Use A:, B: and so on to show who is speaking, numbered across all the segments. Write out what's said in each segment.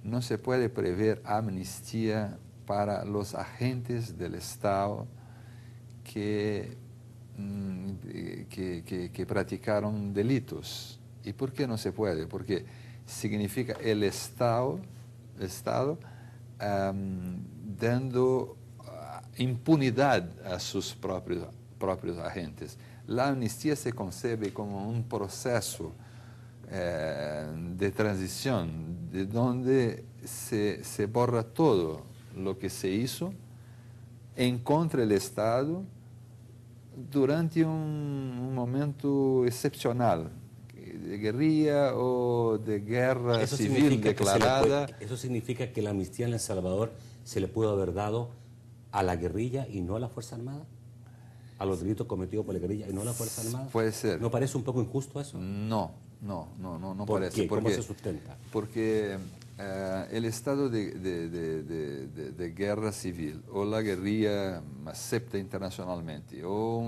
A: no se puede prever amnistía para los agentes del Estado que practicaron delitos. ¿Y por qué no se puede? Porque significa el Estado dando impunidad a sus propios agentes. La amnistía se concebe como un proceso de transición, de donde se borra todo lo que se hizo en contra del Estado durante un momento excepcional, de guerrilla o de guerra civil declarada.
B: ¿Eso significa que la amnistía en El Salvador se le pudo haber dado a la guerrilla y no a la Fuerza Armada? ¿A los delitos cometidos por la guerrilla y no a la Fuerza Armada?
A: Puede ser.
B: ¿No parece un poco injusto eso?
A: No
B: ¿Por
A: parece.
B: qué? ¿Cómo se sustenta?
A: Porque el estado de guerra civil o la guerrilla acepta internacionalmente o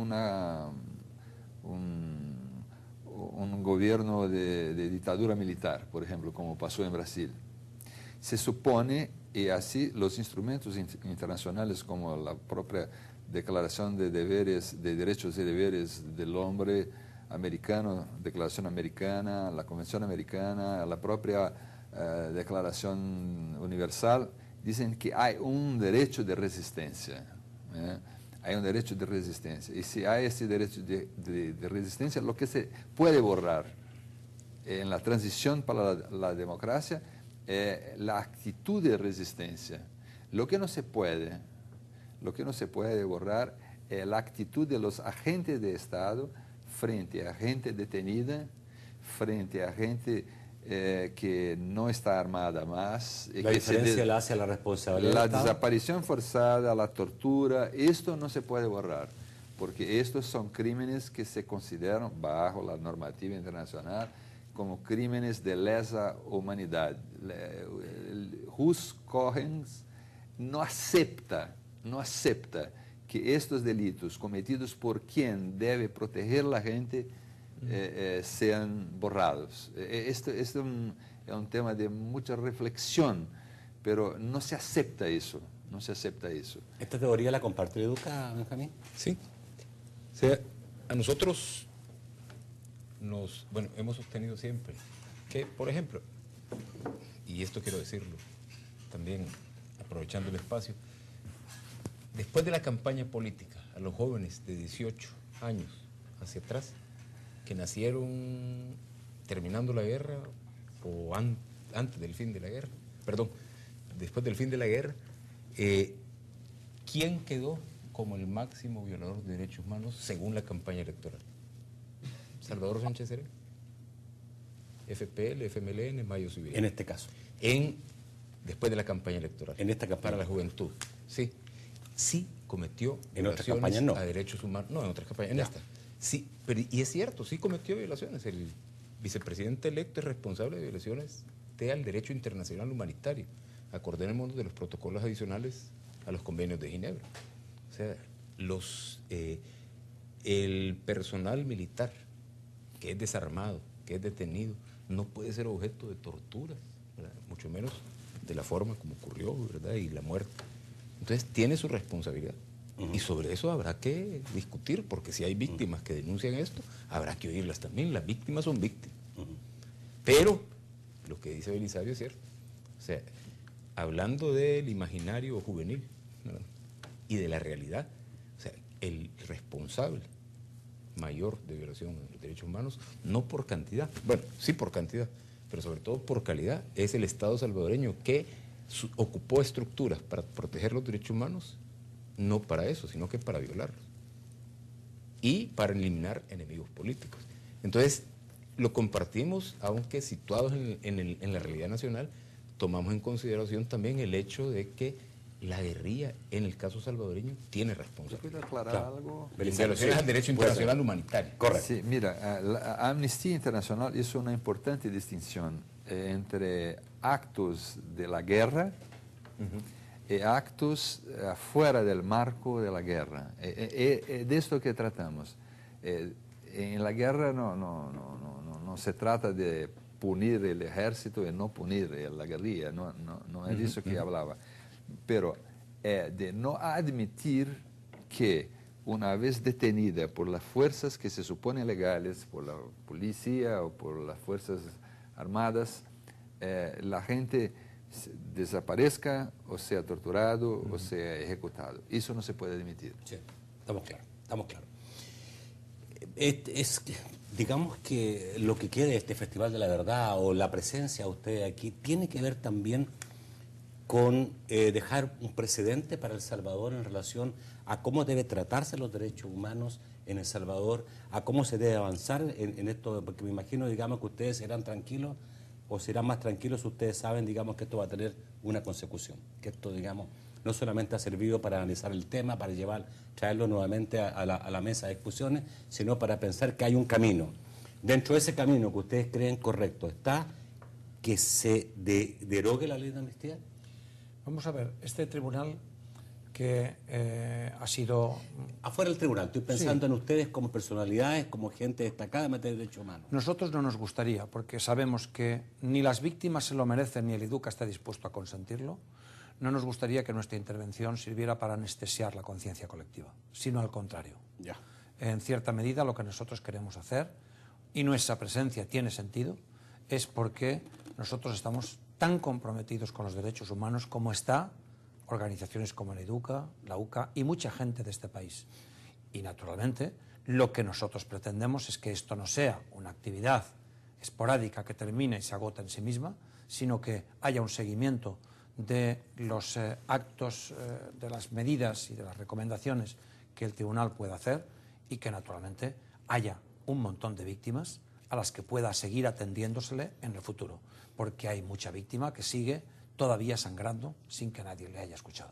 A: un gobierno de dictadura militar, por ejemplo, como pasó en Brasil, se supone, y así los instrumentos internacionales como la propia Declaración de Derechos y Deberes del Hombre americano, Declaración Americana, la Convención Americana, la propia Declaración Universal, dicen que hay un derecho de resistencia. Hay un derecho de resistencia. Y si hay ese derecho de resistencia, lo que se puede borrar en la transición para la democracia es la actitud de resistencia. Lo que no se puede borrar es la actitud de los agentes de Estado frente a gente detenida, frente a gente que no está armada más.
B: La diferencia la hace a la responsabilidad
A: La
B: del Estado.
A: desaparición forzada, la tortura, esto no se puede borrar, porque estos son crímenes que se consideran, bajo la normativa internacional, como crímenes de lesa humanidad. Hus Cohens no acepta que estos delitos cometidos por quien debe proteger a la gente sean borrados. Esto es un tema de mucha reflexión, pero no se acepta eso,
B: ¿Esta teoría la comparte Educa, Benjamín?
C: Sí. O sea, a nosotros hemos sostenido siempre que, por ejemplo, y esto quiero decirlo, también aprovechando el espacio, después de la campaña política, a los jóvenes de 18 años hacia atrás, que nacieron terminando la guerra o antes del fin de la guerra, después del fin de la guerra, ¿quién quedó como el máximo violador de derechos humanos según la campaña electoral? Salvador Sánchez Serén, FPL, FMLN, Mayo Civil.
B: En este caso.
C: Después de la campaña electoral.
B: En esta campaña.
C: Para la juventud. Sí cometió
B: en otras
C: violaciones
B: campañas no.
C: a derechos humanos. No, en otras campañas, en esta. Sí, y es cierto, sí cometió violaciones. El vicepresidente electo es responsable de violaciones al derecho internacional humanitario. Acordémonos de los protocolos adicionales a los convenios de Ginebra. O sea, el personal militar que es desarmado, que es detenido, no puede ser objeto de torturas, ¿verdad? Mucho menos de la forma como ocurrió, ¿verdad? Y la muerte. Entonces tiene su responsabilidad. Y sobre eso habrá que discutir, porque si hay víctimas que denuncian esto, habrá que oírlas también. Las víctimas son víctimas. Pero lo que dice Belisario es cierto. O sea, hablando del imaginario juvenil, ¿verdad? Y de la realidad, o sea, el responsable mayor de violación de los derechos humanos, no por cantidad, bueno, sí por cantidad, pero sobre todo por calidad, es el Estado salvadoreño que ocupó estructuras para proteger los derechos humanos, no para eso, sino que para violarlos y para eliminar enemigos políticos. Entonces, lo compartimos, aunque situados en la realidad nacional, tomamos en consideración también el hecho de que la guerrilla, en el caso salvadoreño, tiene responsabilidad.
A: ¿Yo puedo aclarar algo?
C: Violaciones al derecho internacional humanitario.
B: Correcto.
A: Sí, mira, la Amnistía Internacional hizo una importante distinción entre actos de la guerra y actos fuera del marco de la guerra. De esto que tratamos. En la guerra no se trata de punir el ejército y no punir la guerrilla, no es de eso que hablaba. Pero de no admitir que una vez detenida por las fuerzas que se suponen legales, por la policía o por las fuerzas armadas, la gente desaparezca o sea torturado o sea ejecutado. Eso no se puede admitir.
B: Sí, estamos claros, estamos claros. Digamos que lo que quede de este Festival de la Verdad o la presencia de usted aquí tiene que ver también con dejar un precedente para El Salvador en relación a cómo debe tratarse los derechos humanos en El Salvador, a cómo se debe avanzar en esto, porque me imagino, digamos, que ustedes serán tranquilos o serán más tranquilos si ustedes saben, digamos, que esto va a tener una consecución, que esto, digamos, no solamente ha servido para analizar el tema, para traerlo nuevamente a la mesa de discusiones, sino para pensar que hay un camino. Dentro de ese camino que ustedes creen correcto, ¿está que se derogue la ley de amnistía?
D: Vamos a ver, este tribunal que ha sido...
B: Afuera del tribunal, estoy pensando en ustedes como personalidades, como gente destacada en materia de derechos humanos.
D: Nosotros no nos gustaría, porque sabemos que ni las víctimas se lo merecen, ni el IDUCA está dispuesto a consentirlo. No nos gustaría que nuestra intervención sirviera para anestesiar la conciencia colectiva, sino al contrario.
B: Ya.
D: En cierta medida lo que nosotros queremos hacer, y nuestra presencia tiene sentido, es porque nosotros estamos tan comprometidos con los derechos humanos como está organizaciones como el IDUCA, la UCA y mucha gente de este país. Y naturalmente lo que nosotros pretendemos es que esto no sea una actividad esporádica que termina y se agota en sí misma, sino que haya un seguimiento de los actos, de las medidas y de las recomendaciones que el tribunal pueda hacer y que naturalmente haya un montón de víctimas a las que pueda seguir atendiéndosele en el futuro, porque hay mucha víctima que sigue todavía sangrando sin que nadie le haya escuchado.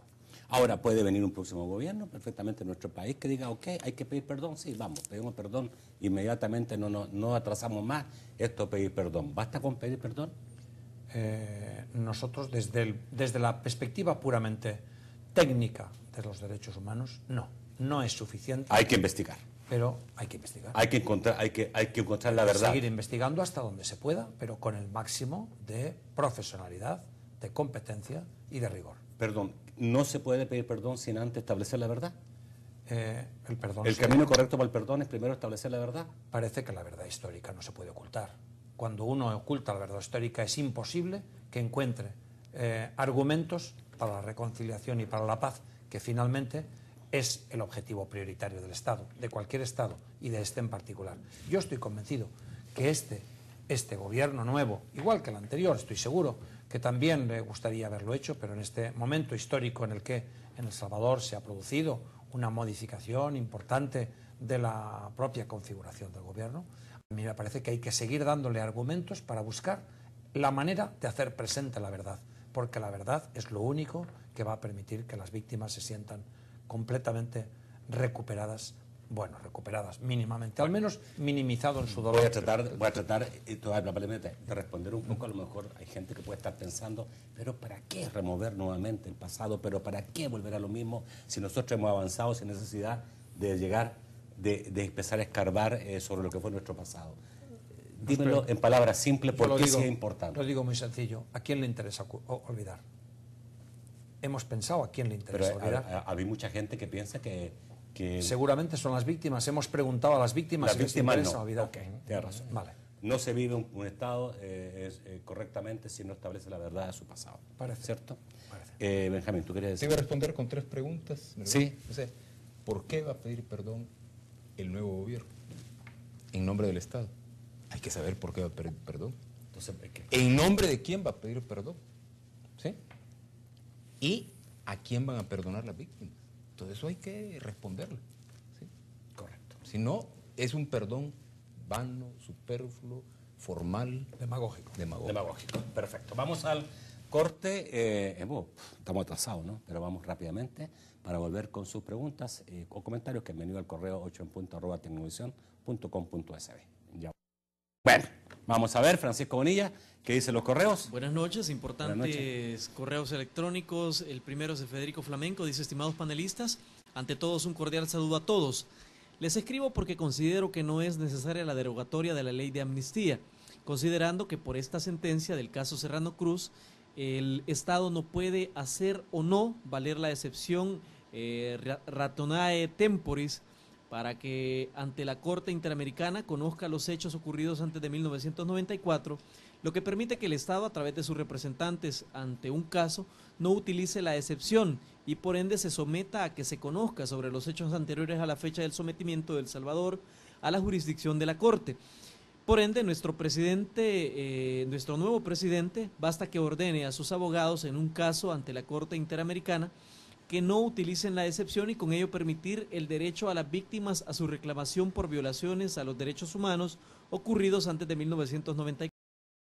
B: Ahora puede venir un próximo gobierno perfectamente en nuestro país que diga, ok, hay que pedir perdón, sí, vamos, pedimos perdón, inmediatamente no atrasamos más esto, pedir perdón. ¿Basta con pedir perdón?
D: Nosotros desde la perspectiva puramente técnica de los derechos humanos, no es suficiente.
B: Hay que investigar.
D: Pero hay que investigar.
B: Hay que encontrar la verdad.
D: Seguir investigando hasta donde se pueda, pero con el máximo de profesionalidad, de competencia y de rigor.
B: Perdón, ¿no se puede pedir perdón sin antes establecer la verdad?
D: El
B: camino correcto para el perdón es primero establecer la verdad.
D: Parece que la verdad histórica no se puede ocultar. Cuando uno oculta la verdad histórica es imposible que encuentre argumentos para la reconciliación y para la paz, que finalmente es el objetivo prioritario del Estado, de cualquier Estado y de este en particular. Yo estoy convencido que este gobierno nuevo, igual que el anterior, estoy seguro que también le gustaría haberlo hecho, pero en este momento histórico en el que en El Salvador se ha producido una modificación importante de la propia configuración del gobierno, a mí me parece que hay que seguir dándole argumentos para buscar la manera de hacer presente la verdad, porque la verdad es lo único que va a permitir que las víctimas se sientan completamente recuperadas, mínimamente, al menos minimizado en su dolor.
B: Voy a tratar probablemente de responder un poco. A lo mejor hay gente que puede estar pensando, pero ¿para qué remover nuevamente el pasado? ¿Pero para qué volver a lo mismo si nosotros hemos avanzado sin necesidad de llegar, de empezar a escarbar sobre lo que fue nuestro pasado? Dímelo en palabras simples, ¿por qué es importante?
D: Lo digo muy sencillo. ¿A quién le interesa olvidar? Hemos pensado a quién le interesa olvidar.
B: Hay mucha gente que piensa que
D: seguramente son las víctimas. Hemos preguntado a las víctimas si les interesa olvidar.
B: Okay, tienes razón.
D: Vale.
B: No se vive un Estado correctamente si no establece la verdad de su pasado.
D: Parece.
B: ¿Cierto?
D: Parece.
B: Benjamín, ¿tú quieres decir?
C: Te voy a responder con 3 preguntas, ¿verdad?
B: Sí.
C: O sea, ¿por qué va a pedir perdón el nuevo gobierno en nombre del Estado? Hay que saber por qué va a pedir perdón.
B: Entonces,
C: ¿en nombre de quién va a pedir perdón? ¿Sí? ¿Y a quién van a perdonar las víctimas? Todo eso hay que responderlo. ¿Sí?
B: Correcto.
C: Si no, es un perdón vano, superfluo, formal.
D: Demagógico.
B: Demagógico. Perfecto. Vamos al corte. Estamos atrasados, ¿no? Pero vamos rápidamente para volver con sus preguntas o comentarios que han venido al correo 8enpunto@tecnovisión.com.sb. Ya. Bueno, vamos a ver, Francisco Bonilla, ¿qué dicen los correos?
E: Buenas noches, importantes correos electrónicos. El primero es de Federico Flamenco, dice: estimados panelistas, ante todos un cordial saludo a todos. Les escribo porque considero que no es necesaria la derogatoria de la ley de amnistía. considerando que por esta sentencia del caso Serrano Cruz, el Estado no puede hacer o no valer la excepción rationale temporis para que ante la Corte Interamericana conozca los hechos ocurridos antes de 1994, lo que permite que el Estado, a través de sus representantes ante un caso, no utilice la excepción y por ende se someta a que se conozca sobre los hechos anteriores a la fecha del sometimiento de El Salvador a la jurisdicción de la Corte. Por ende, nuestro nuevo presidente, basta que ordene a sus abogados en un caso ante la Corte Interamericana que no utilicen la excepción y con ello permitir el derecho a las víctimas a su reclamación por violaciones a los derechos humanos ocurridos antes de 1994.